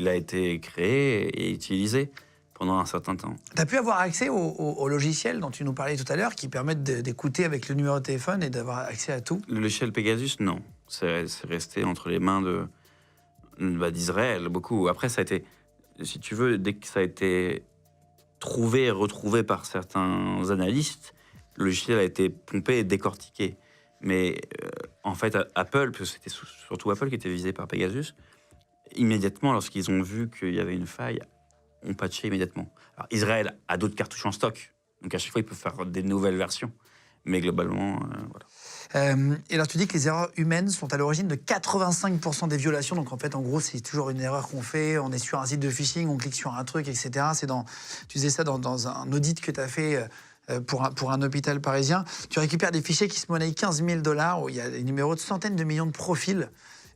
Il a été créé et utilisé pendant un certain temps. Tu as pu avoir accès au logiciel dont tu nous parlais tout à l'heure qui permettent d'écouter avec le numéro de téléphone et d'avoir accès à tout? Le logiciel Pegasus, non. C'est resté entre les mains d'Israël, beaucoup. Après, ça a été, si tu veux, dès que ça a été trouvé et retrouvé par certains analystes, le logiciel a été pompé et décortiqué. Mais en fait, Apple, parce que c'était surtout Apple qui était visé par Pegasus, immédiatement, lorsqu'ils ont vu qu'il y avait une faille, ont patché immédiatement. Alors, Israël a d'autres cartouches en stock, donc à chaque fois, ils peuvent faire des nouvelles versions. Mais globalement, voilà. Et alors tu dis que les erreurs humaines sont à l'origine de 85% des violations. Donc en fait, en gros, c'est toujours une erreur qu'on fait. On est sur un site de phishing, on clique sur un truc, etc. Tu disais ça dans un audit que tu as fait pour un hôpital parisien. Tu récupères des fichiers qui se monnaient 15 000 $, où il y a des numéros de centaines de millions de profils.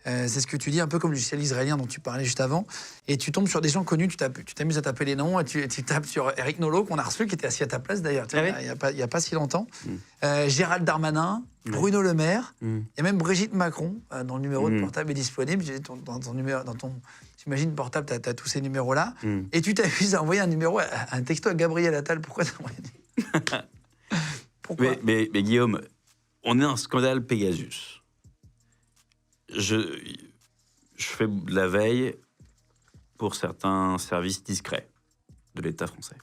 C'est ce que tu dis, un peu comme le logiciel israélien dont tu parlais juste avant. Et tu tombes sur des gens connus, tu t'amuses à taper les noms, et tu tapes sur Eric Nolot, qu'on a reçu, qui était assis à ta place d'ailleurs, Ah oui, il n'y a pas si longtemps. Gérald Darmanin, Bruno Le Maire, il y a même Brigitte Macron, dont le numéro de portable est disponible. Dans ton j'imagine, portable, tu as tous ces numéros-là. Et tu t'amuses à envoyer un texto à Gabriel Attal. Pourquoi t'as envoyé Pourquoi mais Guillaume, on est un scandale Pegasus. Je fais de la veille pour certains services discrets de l'État français.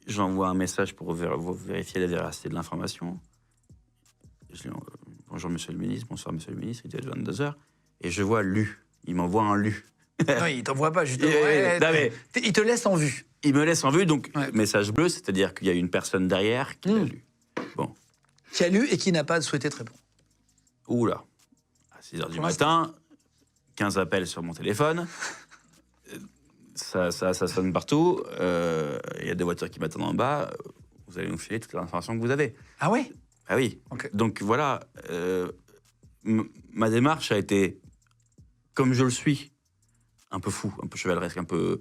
J'envoie un message pour vérifier la véracité de l'information. Bonjour monsieur le ministre, bonsoir monsieur le ministre, il est 22h. Et je vois lu. Il m'envoie un lu. Non, il t'envoie pas, justement. Il te laisse en vue. Il me laisse en vue, donc message bleu, c'est-à-dire qu'il y a une personne derrière qui l'a lu. Bon. Qui a lu et qui n'a pas souhaité te répondre. Oula. À 6h du matin, 15 appels sur mon téléphone. Ça sonne partout. Il y a des voitures qui m'attendent en bas. Vous allez nous filer toute l'information que vous avez. Ah oui? Ah oui. Okay. Donc voilà, ma démarche a été, comme je le suis, un peu fou, un peu chevaleresque, un peu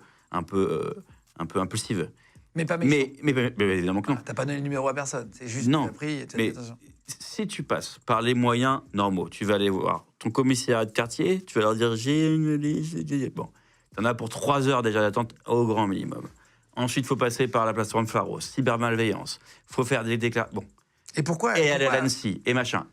impulsive. Mais pas méchant. Mais évidemment que non. T'as pas donné le numéro à personne. C'est juste non. Pris, mais si tu passes par les moyens normaux, tu vas aller voir ton commissariat de quartier, tu vas leur dire bon, t'en as pour 3 heures déjà d'attente au grand minimum. Ensuite, il faut passer par la plateforme Pharos, cybermalveillance. Il faut faire des déclarations. Bon. Et pourquoi? Et aller à l'ANSSI, et machin.